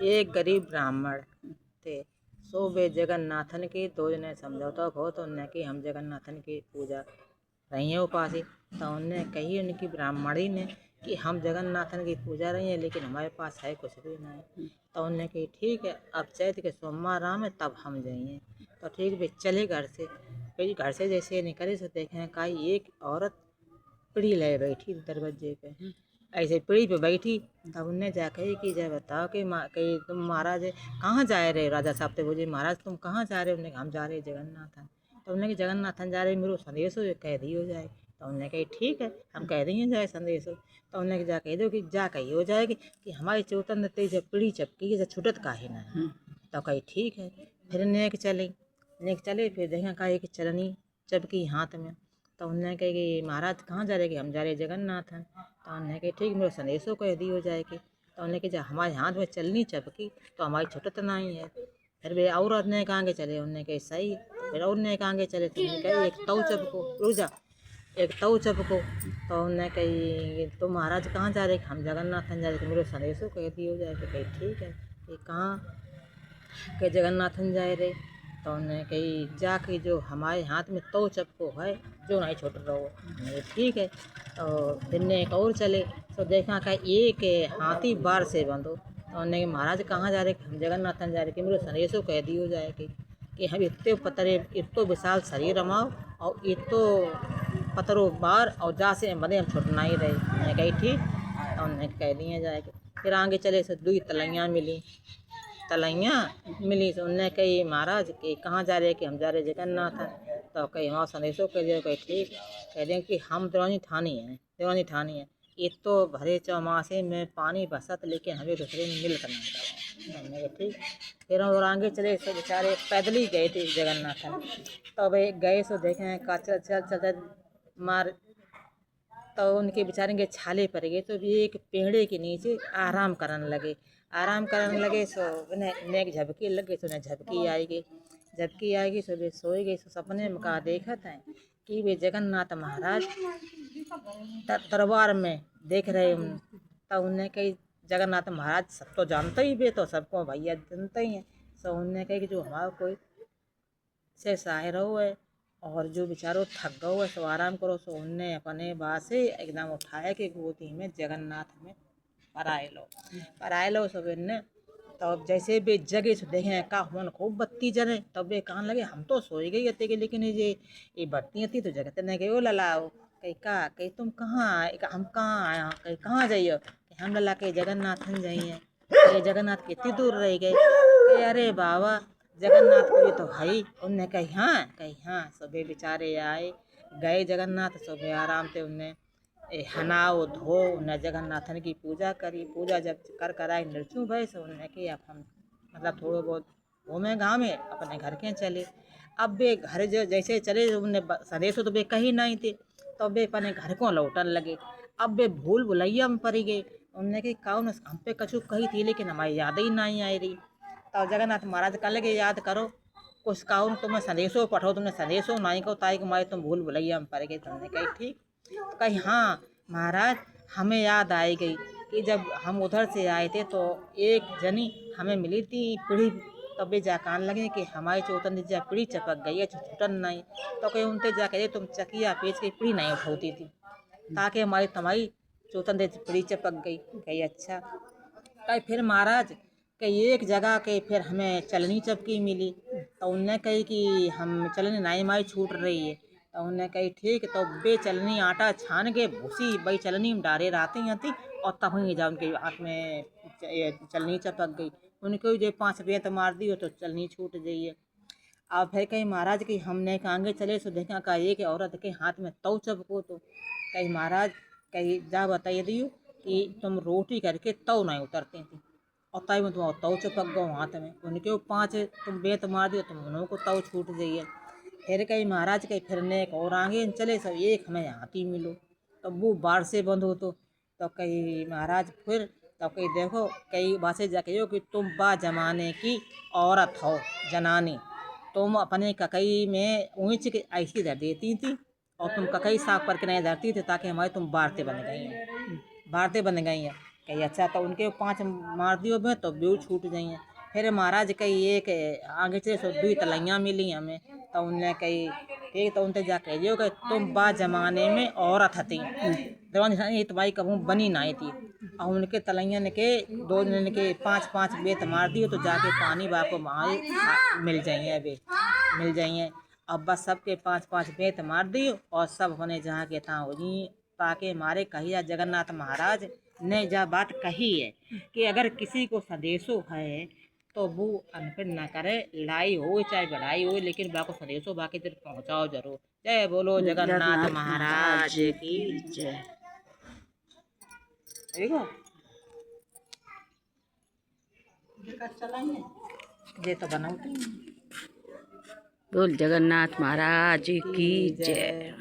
एक गरीब ब्राह्मण थे। सो वे जगन्नाथन की दो जने समझौता हो तो उनने कि हम जगन्नाथन की पूजा रही हैं उपासी। तो उनने कही उनकी ब्राह्मणी ने कि हम जगन्नाथन की पूजा रही हैं लेकिन हमारे पास है कुछ भी नहीं। तो उनने कही ठीक है, अब चैत के सोमवार आम है तब हम जाइए। तो ठीक वे चले घर से। फिर घर से जैसे निकले तो देखें का एक औरत पीढ़ी ले बैठी दरवाजे पे। ऐसे पीढ़ी पे बैठी। तब उनने जा कही कि जय बताओ कि तुम महाराज कहाँ जा रहे राजा साहब थे बोले महाराज तुम कहाँ जा रहे हो। उन्होंने हम जा रहे जगन्नाथन। तो उन्होंने कि जगन्नाथन जा रहे मेरे संदेश हो कह दी हो जाए। तो उन्होंने कही ठीक है हम कह दिए जाए संदेश हो। तो उन्होंने जा कह दो कि जा कही हो जाएगी कि हमारी चौतन जब पीढ़ी चपकी जब छुटत काहे ना है। तो कही ठीक है। फिर नेक चले फिर देखें का एक चलनी चपकी हाथ में। तो उन्होंने कहे कि महाराज कहाँ जा रहे कि हम जा रहे जगन्नाथन। तो उन्होंने कहा ठीक मेरे संदेशों कह दी हो जाएगी। तो उन्होंने कहा हमारे हाथ में चलनी चपकी तो हमारी छुटत नहीं है। फिर वे और ने कहाँ के चले उन्होंने कहा सही। फिर और ने कहाँ के चले तो उन्होंने कहा एक तऊ चपको रुजा एक तऊ चपको। तो उन्होंने कही तो महाराज कहाँ जा रहे हम जगन्नाथन जा रहे मेरे संदेशों कह दी हो जाएगी। कही ठीक है कि कहाँ के जगन्नाथन जा रहे। तो उन्होंने कही जाके जो हमारे हाथ में तो चपको है जो नहीं छोड़ रहो ठीक है। तो फिर ने एक और चले तो देखा का एक हाथी बार से बंधो। तो उन्होंने महाराज कहाँ जा रहे हम जगन्नाथन जा रहे कि मेरे संदेशों कह दी हो जाए कि हम इतने पतरे इतो विशाल शरीर रमाओ और इतो पतरो बार और जा से बने हम छुटना ही रहे। उन्होंने कही ठीक। तो उन्होंने कह दिए जाएगी। फिर आगे चले से दुई तलैया मिली तो उनने कही महाराज कि कहाँ जा रहे कि हम जा रहे जगन्नाथन। तो कही हमारा संदेशों कह दिया कही ठीक कह दें कि हम देवानी ठानी है ये तो भरे चौमासे में पानी बसत लेकिन हमें दूसरे में मिल करना था। हमने कहा ठीक। फिर और आगे चले तो बेचारे पैदल ही गए थे जगन्नाथन। तो वे गए सो देखें का चलते मार। तो उनके बेचारे के छाले पड़ गए तो भी एक पेड़े के नीचे आराम करने लगे सो उन्हें एक झपकी लग गई तो उन्हें झपकी आएगी सो वे सोए गए। सो सपने में कहा देखत हैं कि वे जगन्नाथ महाराज दरबार में देख रहे उन। तब उन्हें कही जगन्नाथ महाराज सब तो जानते ही वे तो सबको भैया जानते ही हैं। सो उन्हें कही कि जो हमारा कोई से शायर हो है और जो बेचारो थक गओ है सो आराम करो। सो उनने अपने बात से एकदम उठाया कि गोदी में जगन्नाथ में पराए लो सब इनने। तब जैसे वे जगे सो देखें का होन खूब बत्ती जले। तब वे कहने लगे हम तो सोई गई हती कि लेकिन ये बत्ती थी तो जगत ने गए ललाओ कही तुम कहाँ आए हम कहाँ आया कही कहाँ जाइयो कि हम लला के जगन्नाथन जाइए। कही जगन्नाथ कितनी दूर रह गए कही अरे बाबा जगन्नाथपुरी तो है। उनने कही हाँ सबे बेचारे आए गए जगन्नाथ सबे आराम से उनने हनाओ धो उन्हें जगन्नाथन की पूजा करी। पूजा जब कर आई नृत्यु भय सो उन्हें कि अब हम मतलब थोड़ा बहुत घूमे घामे अपने घर के चले। अब वे घर जो जैसे चले उनने संदेश तो वे कही नहीं थे। तो वे अपने घर को लौटन लगे। अब वे भूल भुलैया में पड़ गए। उनने कि कौन हम पे कछु कही थी लेकिन हमारी याद ही नहीं आई रही। तो जगन्नाथ महाराज कह लगे याद करो कुछ काउन तुम्हें संदेशों पढ़ो तुमने संदेशों नहीं को ताई को मारे तुम भूल भुलैया में पड़ गए। तुमने कही ठीक। तो कही हाँ महाराज हमें याद आई गई कि जब हम उधर से आए थे तो एक जनी हमें मिली थी पीढ़ी। तब वे जा कहने लगे कि हमारी चौतन जा पीढ़ी चपक गई है छुटन नहीं। तो कहीं उनसे जा कहे तुम चकिया पेच के पीढ़ी नहीं उठाती थी ताकि हमारी तुम्हारी चौतन दे पीढ़ी चपक गई। कही अच्छा। कही फिर महाराज कही एक जगह के फिर हमें चलनी चपकी मिली। तो उनने कही कि हम चलनी नहीं माई छूट रही है। तो उन्होंने कही ठीक तो बे चलनी आटा छान के भूसी बई चलनी में डारे रहती थी और तब ही जा उनके हाथ में चलनी चपक गई। उनको जो 5 रेत मार दी हो तो चलनी छूट गई है। अब फिर कहीं महाराज की हमने आगे चले सो देखा का एक औरत के हाथ में तव चपको। तो कहीं महाराज कहीं जा बताइए दियो कि तुम रोटी करके तव नहीं उतरती थी और तय में तुम तव चपक गो हाथ में। उनके 5 तुम बेत मार दियो तुम उन्हों को तव छूट जाइए। फिर कहीं महाराज कहीं फिरने एक और आगे चले सब एक हमें हाथी मिलो। तो वो बाढ़ से बंद हो। तो कहीं महाराज फिर तो कहीं देखो कई बासे जाके हो कि तुम बा जमाने की औरत हो जनानी। तुम अपने ककई में ऊँच के ऐसी धर देती थी और तुम ककई साफ करके नहीं धरती थी ताकि हमारी तुम बारते बन गई हैं। कही अच्छा तो उनके 5 मार दियो बे तो बेऊ छूट जाइए। फिर महाराज कही एक आगे से सो 2 तलैया मिली हमें, तो उनने कही ठीक, तो उनसे जा कह दियो कि तुम बा जमाने में औरत थी, ये तो भाई कहूँ बनी नहीं थी। और उनके तलैया ने के 2 दिन के 5-5 बेत मार दियो तो जाके पानी बाको वहाँ मिल जाइए, बे मिल जाइए। अब बस सबके 5-5 बेत मार दियो और सब होने जहाँ के तहाँ हो जी। ताके मारे कहिया जगन्नाथ महाराज ने जा बात कही है कि अगर किसी को संदेशो है तो वो अनफिर न करे, लाई हो चाहे बढ़ाई हो, लेकिन बाको संदेशो बाकी तक पहुँचाओ जरूर। जय बोलो जगन्नाथ महाराज की जय। देखो ये तो बनाओ बोल जगन्नाथ महाराज की जय।